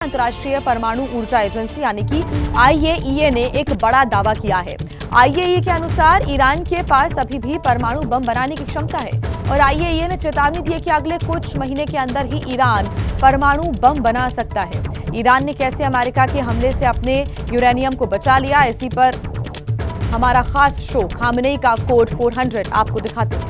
अंतर्राष्ट्रीय परमाणु ऊर्जा एजेंसी यानी कि आईएईए ने एक बड़ा दावा किया है। आईएईए के अनुसार ईरान के पास अभी भी परमाणु बम बनाने की क्षमता है और आईएईए ने चेतावनी दी है कि अगले कुछ महीने के अंदर ही ईरान परमाणु बम बना सकता है। ईरान ने कैसे अमेरिका के हमले से अपने यूरेनियम को बचा लिया, इसी पर हमारा खास शो खामनेई का कोड 400 आपको दिखाते हैं।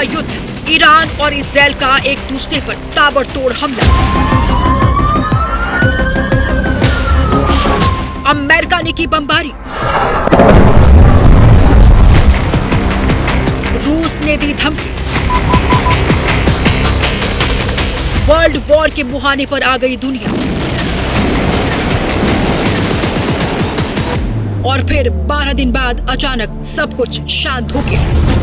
युद्ध, ईरान और इजरायल का एक दूसरे पर ताबड़तोड़ हमला। अमेरिका ने की बमबारी, रूस ने दी धमकी, वर्ल्ड वॉर के मुहाने पर आ गई दुनिया और फिर 12 दिन बाद अचानक सब कुछ शांत हो गया।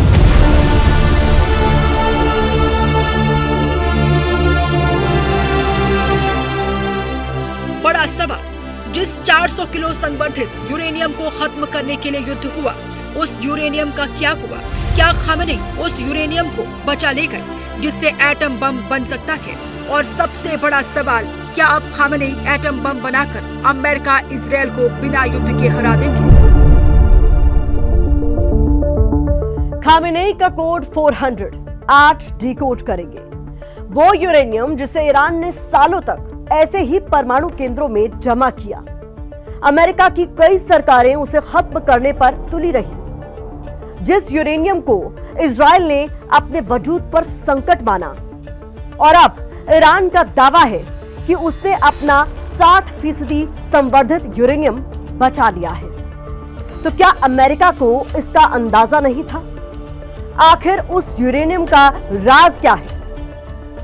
बड़ा सवाल, जिस 400 किलो संवर्धित यूरेनियम को खत्म करने के लिए युद्ध हुआ, उस यूरेनियम का क्या हुआ? क्या खामनेई उस यूरेनियम को बचा ले गए जिससे एटम बम बन सकता है? और सबसे बड़ा सवाल, क्या अब खामनेई एटम बम बनाकर अमेरिका इजरायल को बिना युद्ध के हरा देंगे? खामनेई का कोड 400 आज डिकोड करेंगे। वो यूरेनियम जिसे ईरान ने सालों तक ऐसे ही परमाणु केंद्रों में जमा किया। अमेरिका की कई सरकारें उसे खत्म करने पर तुली रही। जिस यूरेनियम को इजरायल ने अपने वजूद पर संकट माना और अब ईरान का दावा है कि उसने अपना 60% संवर्धित यूरेनियम बचा लिया है। तो क्या अमेरिका को इसका अंदाजा नहीं था? आखिर उस यूरेनियम का राज क्या है?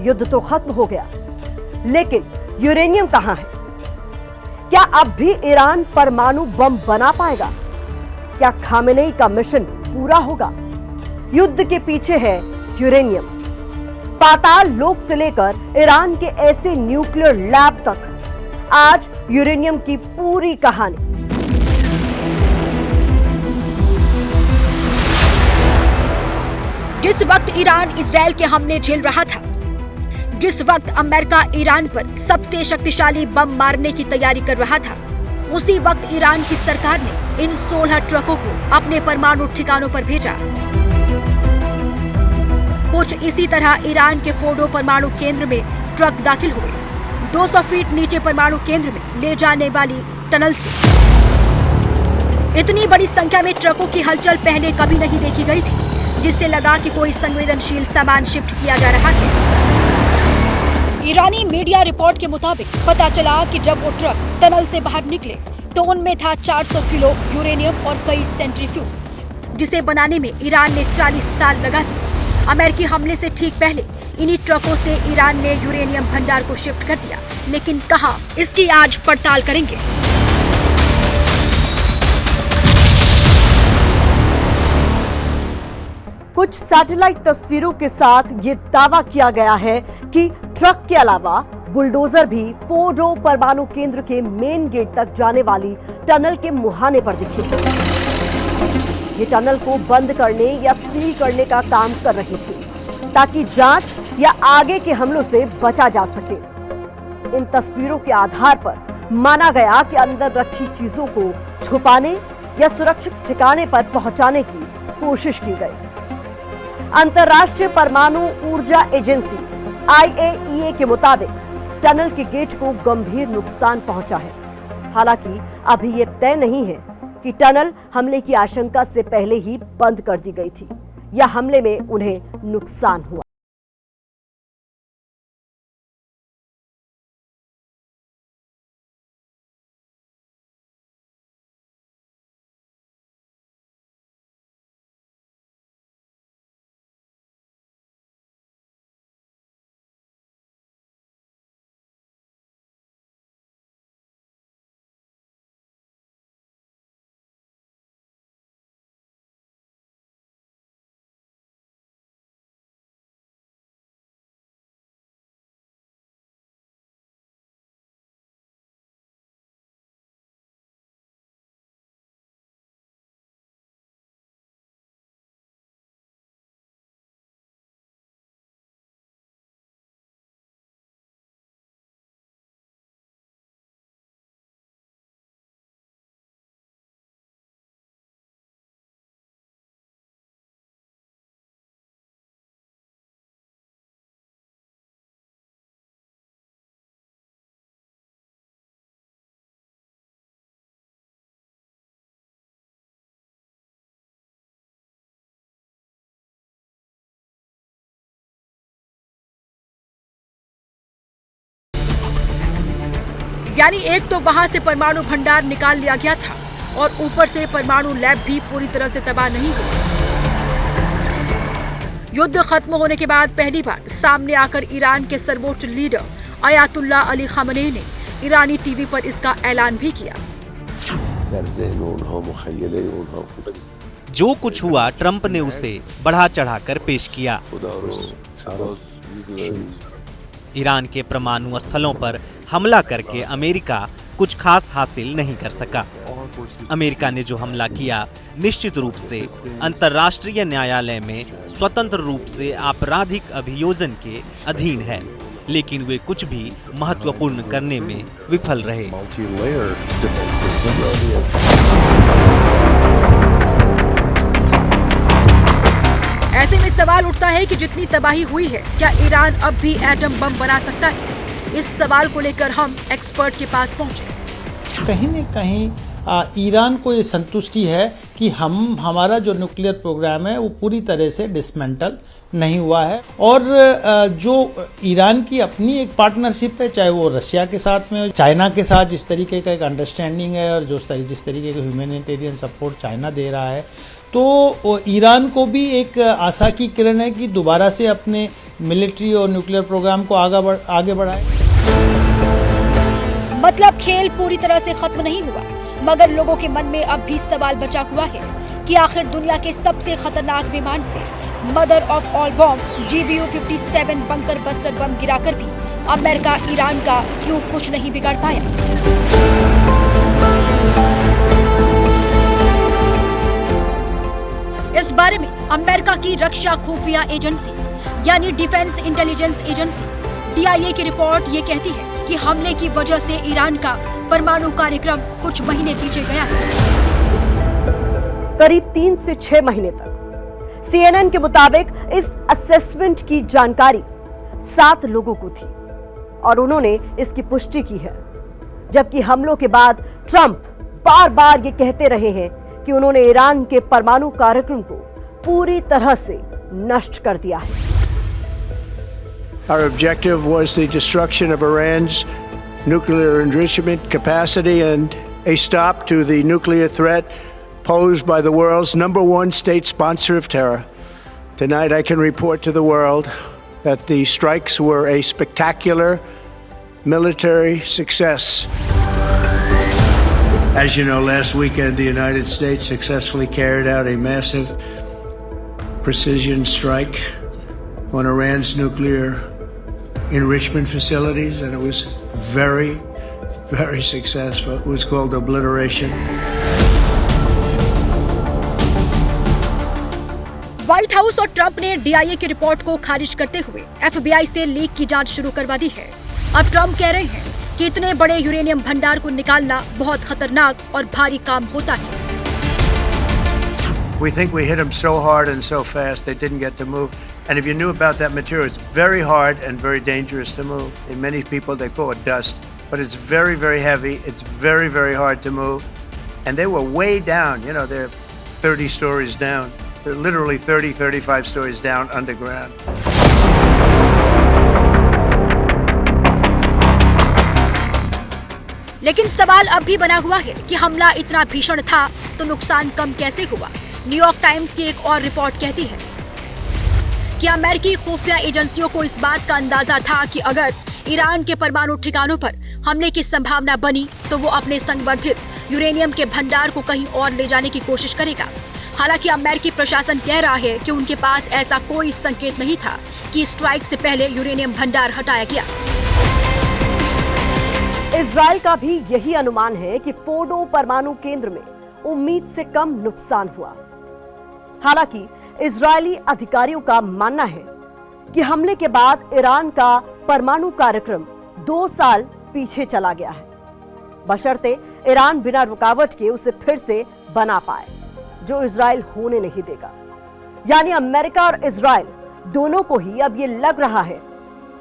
युद्ध तो खत्म हो गया, लेकिन यूरेनियम कहां है? क्या अब भी ईरान परमाणु बम बना पाएगा? क्या खामनेई का मिशन पूरा होगा? युद्ध के पीछे है यूरेनियम। पाताल लोक से लेकर ईरान के ऐसे न्यूक्लियर लैब तक आज यूरेनियम की पूरी कहानी। जिस वक्त ईरान इजरायल के हमले झेल रहा था, जिस वक्त अमेरिका ईरान पर सबसे शक्तिशाली बम मारने की तैयारी कर रहा था, उसी वक्त ईरान की सरकार ने इन 16 ट्रकों को अपने परमाणु ठिकानों पर भेजा। कुछ इसी तरह ईरान के फोर्डो परमाणु केंद्र में ट्रक दाखिल हुए, 200 फीट नीचे परमाणु केंद्र में ले जाने वाली टनल से। इतनी बड़ी संख्या में ट्रकों की हलचल पहले कभी नहीं देखी गई थी, जिससे लगा कि कोई संवेदनशील सामान शिफ्ट किया जा रहा है। ईरानी मीडिया रिपोर्ट के मुताबिक पता चला कि जब वो ट्रक टनल से बाहर निकले तो उनमें था 400 किलो यूरेनियम और कई सेंट्रीफ्यूज, जिसे बनाने में ईरान ने 40 साल लगा दिए। अमेरिकी हमले से ठीक पहले इन्हीं ट्रकों से ईरान ने यूरेनियम भंडार को शिफ्ट कर दिया, लेकिन कहां, इसकी आज पड़ताल करेंगे। कुछ सैटेलाइट तस्वीरों के साथ ये दावा किया गया है कि ट्रक के अलावा बुलडोजर भी फोर्डो परमाणु केंद्र के मेन गेट तक जाने वाली टनल के मुहाने पर दिखे। ये टनल को बंद करने या सील करने का काम कर रही थी, ताकि जांच या आगे के हमलों से बचा जा सके। इन तस्वीरों के आधार पर माना गया कि अंदर रखी चीजों को छुपाने या सुरक्षित ठिकाने पर पहुंचाने की कोशिश की गई। अंतर्राष्ट्रीय परमाणु ऊर्जा एजेंसी आईएईए के मुताबिक टनल के गेट को गंभीर नुकसान पहुंचा है। हालांकि अभी यह तय नहीं है कि टनल हमले की आशंका से पहले ही बंद कर दी गई थी या हमले में उन्हें नुकसान हुआ। यानी एक तो वहां से परमाणु भंडार निकाल लिया गया था और ऊपर से परमाणु लैब भी पूरी तरह से तबाह नहीं हुआ। युद्ध खत्म होने के बाद पहली बार सामने आकर ईरान के सर्वोच्च लीडर अयातुल्ला अली खामनेई ने ईरानी टीवी पर इसका ऐलान भी किया। जो कुछ हुआ ट्रंप ने उसे बढ़ा चढ़ाकर पेश किया। ईरान के परमाणु स्थलों पर हमला करके अमेरिका कुछ खास हासिल नहीं कर सका। अमेरिका ने जो हमला किया निश्चित रूप से अंतर्राष्ट्रीय न्यायालय में स्वतंत्र रूप से आपराधिक अभियोजन के अधीन है, लेकिन वे कुछ भी महत्वपूर्ण करने में विफल रहे। ऐसे में सवाल उठता है कि जितनी तबाही हुई है, क्या ईरान अब भी एटम बम बना सकता है? इस सवाल को लेकर हम एक्सपर्ट के पास पहुंचे। कहीं न कहीं ईरान को ये संतुष्टि है कि हमारा जो न्यूक्लियर प्रोग्राम है वो पूरी तरह से डिसमेंटल नहीं हुआ है, और जो ईरान की अपनी एक पार्टनरशिप है, चाहे वो रशिया के साथ में, चाइना के साथ जिस तरीके का एक अंडरस्टैंडिंग है, और जिस तरीके का ह्यूमैनिटेरियन सपोर्ट चाइना दे रहा है, तो ईरान को भी एक आशा की किरण है कि दोबारा से अपने मिलिट्री और न्यूक्लियर प्रोग्राम को आगे बढ़ाए। मतलब खेल पूरी तरह से खत्म नहीं हुआ, मगर लोगों के मन में अब भी सवाल बचा हुआ है कि आखिर दुनिया के सबसे खतरनाक विमान से mother of all bomb GBU-57 bunker buster bomb गिराकर भी अमेरिका ईरान का क्यों कुछ नहीं बिगाड़ पाया। इस बारे में अमेरिका की रक्षा खुफिया एजेंसी यानी डिफेंस इंटेलिजेंस एजेंसी DIA की रिपोर्ट ये कहती है कि हमले की वजह से ईरान का परमाणु कार्यक्रम कुछ महीने पीछे गया है। करीब 3 से 6 महीने तक। CNN के मुताबिक इस असेसमेंट की जानकारी 7 लोगों को थी और उन्होंने इसकी पुष्टि की है, जबकि हमलों के बाद ट्रंप बार बार ये कहते रहे हैं कि उन्होंने ईरान के परमाणु कार्यक्रम को पूरी तरह से नष्ट कर दिया है। Our objective was the destruction of Iran's nuclear enrichment capacity and a stop to the nuclear threat posed by the world's #1 state sponsor of terror. Tonight I can report to the world that the strikes were a spectacular military success. As you know, last weekend the United States successfully carried out a massive precision strike on Iran's nuclear enrichment facilities, and it was very, very successful. It was called obliteration. White house और Trump ने DIA की report को खारिज करते हुए FBI से leak की जांच शुरू करवा दी है। अब ट्रंप कह रहे हैं कि इतने बड़े यूरेनियम भंडार को निकालना बहुत खतरनाक और भारी काम होता है। We think we hit them so hard and so fast they didn't get to move. And if you knew about that material, it's very hard and very dangerous to move. And many people, they call it dust, but it's very, very heavy. It's very, very hard to move. And they were way down, you know, they're 30 stories down. They're literally 30, 35 stories down underground. लेकिन सवाल अब भी बना हुआ है कि हमला इतना भीषण था तो नुकसान कम कैसे हुआ। न्यूयॉर्क टाइम्स की एक और रिपोर्ट कहती है कि अमेरिकी खुफिया एजेंसियों को इस बात का अंदाजा था कि अगर ईरान के परमाणु ठिकानों पर हमले की संभावना बनी तो वो अपने संवर्धित यूरेनियम के भंडार को कहीं और ले जाने की कोशिश करेगा। हालांकि अमेरिकी प्रशासन कह रहा है कि उनके पास ऐसा कोई संकेत नहीं था कि स्ट्राइक से पहले यूरेनियम भंडार हटाया गया। इजराइल का भी यही अनुमान है कि फोर्डो परमाणु केंद्र में उम्मीद से कम नुकसान हुआ। हालांकि इजरायली अधिकारियों का मानना है कि हमले के बाद ईरान का परमाणु कार्यक्रम 2 साल पीछे चला गया है, बशर्ते ईरान बिना रुकावट के उसे फिर से बना पाए, जो इजराइल होने नहीं देगा। यानी अमेरिका और इजराइल दोनों को ही अब ये लग रहा है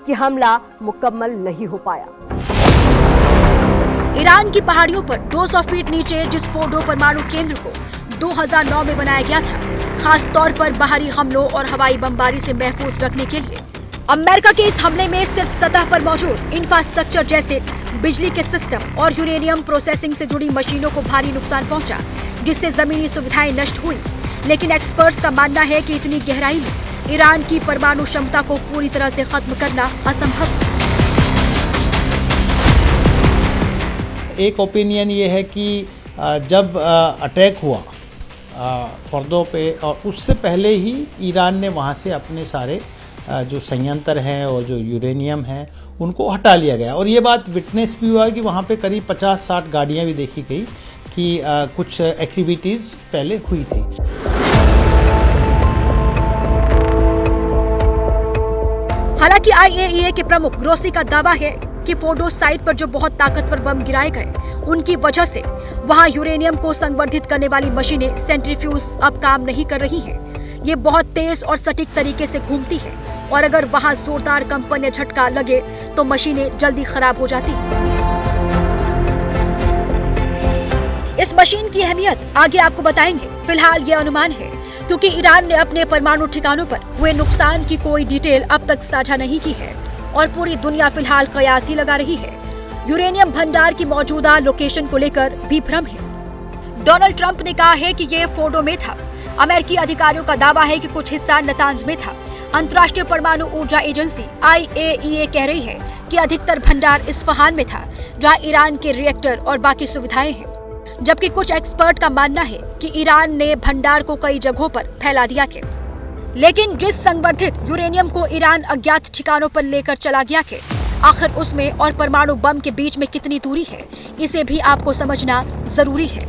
कि हमला मुकम्मल नहीं हो पाया। ईरान की पहाड़ियों पर 200 फीट नीचे जिस फोर्डो परमाणु केंद्र को 2009 में बनाया गया था, खास तौर पर बाहरी हमलों और हवाई बमबारी से महफूज रखने के लिए, अमेरिका के इस हमले में सिर्फ सतह पर मौजूद इंफ्रास्ट्रक्चर जैसे बिजली के सिस्टम और यूरेनियम प्रोसेसिंग से जुड़ी मशीनों को भारी नुकसान पहुंचा, जिससे जमीनी सुविधाएं नष्ट हुई। लेकिन एक्सपर्ट्स का मानना है कि इतनी गहराई में ईरान की परमाणु क्षमता को पूरी तरह से खत्म करना असंभव है। एक ओपिनियन ये है कि जब अटैक हुआ फर्दों पे, और उससे पहले ही ईरान ने वहाँ से अपने सारे जो संयंत्र हैं और जो यूरेनियम है उनको हटा लिया गया। और ये बात विटनेस भी हुआ है कि वहाँ पे करीब 50-60 गाड़ियाँ भी देखी गई कि कुछ एक्टिविटीज़ पहले हुई थी। हालांकि IAEA के प्रमुख ग्रोसी का दावा है कि फोर्डो साइट पर जो बहुत ताकतवर बम गिराए गए, उनकी वजह से वहां यूरेनियम को संवर्धित करने वाली मशीनें सेंट्रीफ्यूज अब काम नहीं कर रही हैं। ये बहुत तेज और सटीक तरीके से घूमती है और अगर वहां जोरदार कंपन या झटका लगे तो मशीनें जल्दी खराब हो जाती हैं। इस मशीन की अहमियत आगे आपको बताएंगे। फिलहाल ये अनुमान है क्योंकि ईरान ने अपने परमाणु ठिकानों पर हुए नुकसान की कोई डिटेल अब तक साझा नहीं की है और पूरी दुनिया फिलहाल कयास ही लगा रही है। यूरेनियम भंडार की मौजूदा लोकेशन को लेकर भी भ्रम है। डोनाल्ड ट्रंप ने कहा है कि ये फोर्डो में था। अमेरिकी अधिकारियों का दावा है कि कुछ हिस्सा नतांज में था। अंतर्राष्ट्रीय परमाणु ऊर्जा एजेंसी IAEA कह रही है कि अधिकतर भंडार इस्फहान में था, जहां ईरान के रिएक्टर और बाकी सुविधाएं हैं। जबकि कुछ एक्सपर्ट का मानना है कि ईरान ने भंडार को कई जगहों पर फैला दिया के। लेकिन जिस संवर्धित यूरेनियम को ईरान अज्ञात ठिकानों पर लेकर चला गया के, आखिर उसमें और परमाणु बम के बीच में कितनी दूरी है, इसे भी आपको समझना जरूरी है।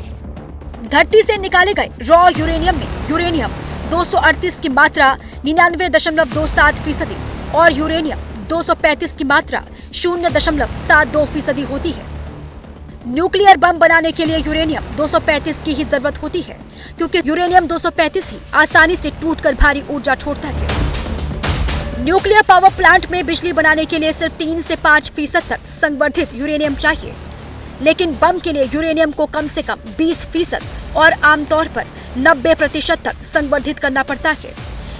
धरती से निकाले गए रॉ यूरेनियम में यूरेनियम 238 की मात्रा 99.27% और यूरेनियम 235 की मात्रा 0.72% होती है। न्यूक्लियर बम बनाने के लिए यूरेनियम 235 की ही जरूरत होती है, क्योंकि यूरेनियम 235 ही आसानी से टूटकर भारी ऊर्जा छोड़ता है। न्यूक्लियर पावर प्लांट में बिजली बनाने के लिए सिर्फ 3 से 5% तक संवर्धित यूरेनियम चाहिए, लेकिन बम के लिए यूरेनियम को कम से कम 20% और आमतौर पर 90% तक संवर्धित करना पड़ता है।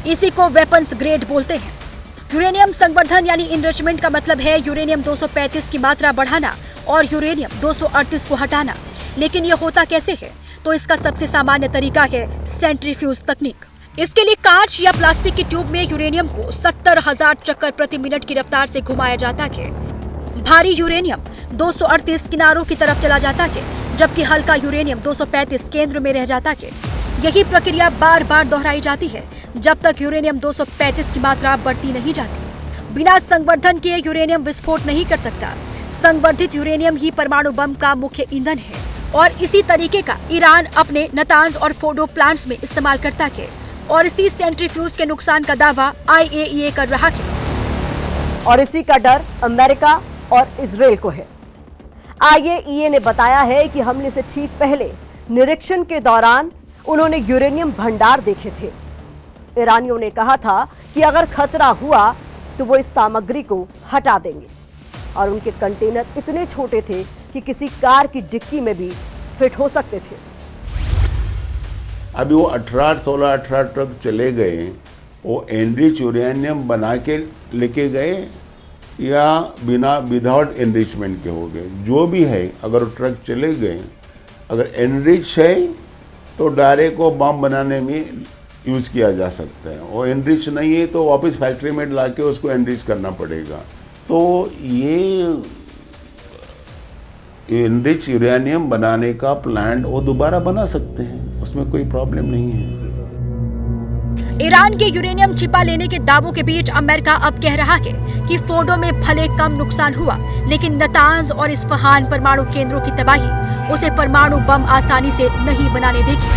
इसी को वेपन्स ग्रेड बोलते हैं। यूरेनियम संवर्धन यानी इनरिचमेंट का मतलब है यूरेनियम 235 की मात्रा बढ़ाना और यूरेनियम 238 को हटाना। लेकिन ये होता कैसे है? तो इसका सबसे सामान्य तरीका है सेंट्रीफ्यूज तकनीक। इसके लिए कांच या प्लास्टिक की ट्यूब में यूरेनियम को 70,000 चक्कर प्रति मिनट की रफ्तार से घुमाया जाता है। भारी यूरेनियम 238 किनारों की तरफ चला जाता है, जबकि हल्का यूरेनियम 235 केंद्र में रह जाता है। यही प्रक्रिया बार बार दोहराई जाती है जब तक यूरेनियम 235 की मात्रा बढ़ती नहीं जाती। बिना संवर्धन के यूरेनियम विस्फोट नहीं कर सकता। संवर्धित यूरेनियम ही परमाणु बम का मुख्य ईंधन है और इसी तरीके का ईरान अपने नतांज और फोर्डो प्लांट्स में इस्तेमाल करता है और इसी सेंट्रीफ्यूज के नुकसान का दावा IAEA कर रहा है। और इसी का डर अमेरिका और इजराइल को है। IAEA ने बताया है कि हमले से ठीक पहले निरीक्षण के दौरान उन्होंने यूरेनियम भंडार देखे थे। ईरानियों ने कहा था कि अगर खतरा हुआ तो वो इस सामग्री को हटा देंगे और उनके कंटेनर इतने छोटे थे कि किसी कार की डिक्की में भी फिट हो सकते थे। अभी वो 18-16 ट्रक चले गए, वो एनरिच यूरेनियम बना के लेके गए या विदाउट एनरिचमेंट के हो गए, जो भी है। अगर ट्रक चले गए, अगर एनरिच है तो डायरेक्ट को बम बनाने में यूज़ किया जा सकता है, और एनरिच नहीं है तो वापस फैक्ट्री में ला के उसको एनरिच करना पड़ेगा। तो ये एनरिच यूरेनियम बनाने का प्लांट वो दोबारा बना सकते हैं, उसमें कोई प्रॉब्लम नहीं है। ईरान के यूरेनियम छिपा लेने के दावों के बीच अमेरिका अब कह रहा है कि फोर्डो में भले कम नुकसान हुआ, लेकिन नतांज और इस्फहान परमाणु केंद्रों की तबाही उसे परमाणु बम आसानी से नहीं बनाने देगी।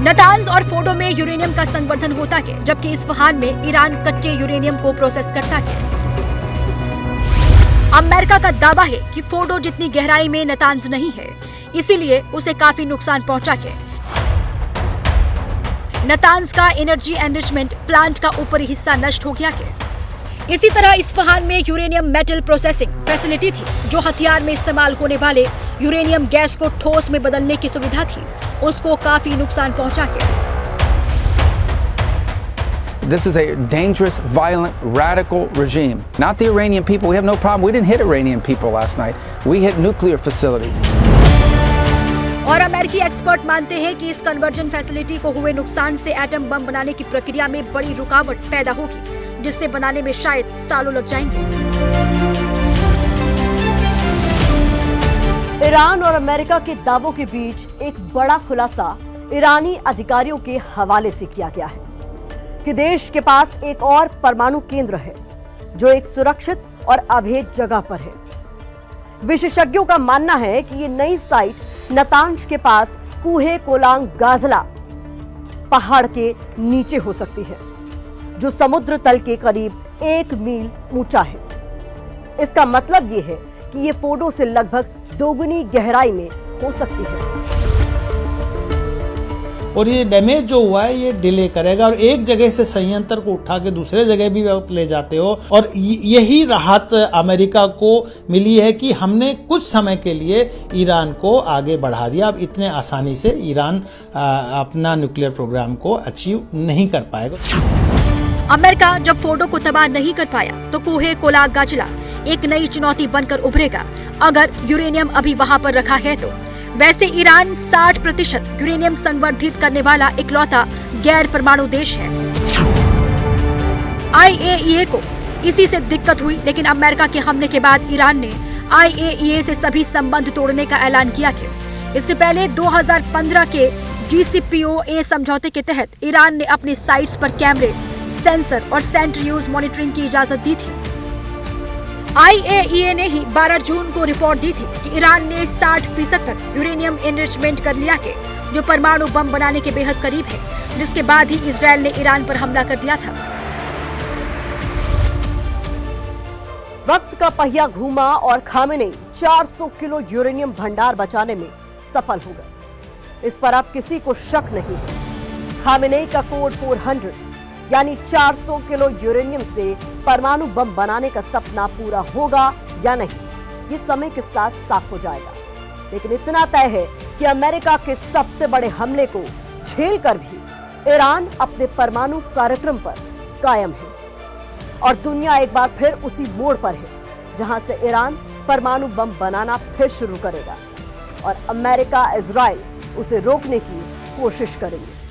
नतांज और फोर्डो में यूरेनियम का संवर्धन होता है, जबकि इस्फहान में ईरान कच्चे यूरेनियम को प्रोसेस करता है। अमेरिका का दावा है कि फोर्डो जितनी गहराई में नतांज नहीं है, इसीलिए उसे काफी नुकसान पहुंचा है। नतांज का एनर्जी एनरिचमेंट प्लांट का ऊपरी हिस्सा नष्ट हो गया है। इसी तरह इस्फहान में यूरेनियम मेटल प्रोसेसिंग फैसिलिटी थी, जो हथियार में इस्तेमाल होने वाले यूरेनियम गैस को ठोस में बदलने की सुविधा थी, उसको काफी नुकसान पहुंचा है। This is a dangerous, violent, radical regime. Not the Iranian people. We have no problem. We didn't hit Iranian people last night. We hit nuclear facilities. और अमेरिकी एक्सपर्ट मानते हैं कि इस कन्वर्जन फैसिलिटी को हुए नुकसान से एटम बम बनाने की प्रक्रिया में बड़ी रुकावट पैदा होगी, जिससे बनाने में शायद सालों लग जाएंगे। ईरान और अमेरिका के दावों के बीच एक बड़ा खुलासा ईरानी अधिकारियों के हवाले से किया गया है कि देश के पास एक और परमाणु केंद्र है जो एक सुरक्षित और अभेद जगह पर है। विशेषज्ञों का मानना है कि ये नई साइट नतांज के पास कूहे कोलांग गाजला पहाड़ के नीचे हो सकती है, जो समुद्र तल के करीब 1 मील ऊंचा है। इसका मतलब ये है कि ये फोटो से लगभग दोगुनी गहराई में हो सकती है। और ये डैमेज जो हुआ है ये डिले करेगा, और एक जगह से संयंत्र को उठा के दूसरे जगह भी आप ले जाते हो, और यही राहत अमेरिका को मिली है कि हमने कुछ समय के लिए ईरान को आगे बढ़ा दिया। अब इतने आसानी से ईरान अपना न्यूक्लियर प्रोग्राम को अचीव नहीं कर पाएगा। अमेरिका जब फोर्डो को तबाह नहीं कर पाया तो कूहे कोलांग गाजला एक नई चुनौती बनकर उभरेगा, अगर यूरेनियम अभी वहां पर रखा है तो। वैसे ईरान 60% यूरेनियम संवर्धित करने वाला इकलौता गैर परमाणु देश है। IAEA को इसी से दिक्कत हुई, लेकिन अमेरिका के हमले के बाद ईरान ने IAEA से सभी संबंध तोड़ने का ऐलान किया था। इससे पहले 2015 के JCPOA समझौते के तहत ईरान ने अपनी साइट्स पर कैमरे, सेंसर और सेंट्रीफ्यूज मॉनिटरिंग की इजाजत दी थी। IAEA ने ही 12 जून को रिपोर्ट दी थी कि ईरान ने 60% तक यूरेनियम एनरिचमेंट कर लिया है, जो परमाणु बम बनाने के बेहद करीब है, जिसके बाद ही इजरायल ने ईरान पर हमला कर दिया था। वक्त का पहिया घूमा और खामेनेई 400 किलो यूरेनियम भंडार बचाने में सफल हो गए। इस पर अब किसी को शक नहीं है। खामेनेई का कोड 400 यानी 400 किलो यूरेनियम से परमाणु बम बनाने का सपना पूरा होगा या नहीं, ये समय के साथ साफ हो जाएगा। लेकिन इतना तय है कि अमेरिका के सबसे बड़े हमले को झेलकर भी ईरान अपने परमाणु कार्यक्रम पर कायम है, और दुनिया एक बार फिर उसी मोड़ पर है जहां से ईरान परमाणु बम बनाना फिर शुरू करेगा, और अमेरिका, इजराइल उसे रोकने की कोशिश करेंगे।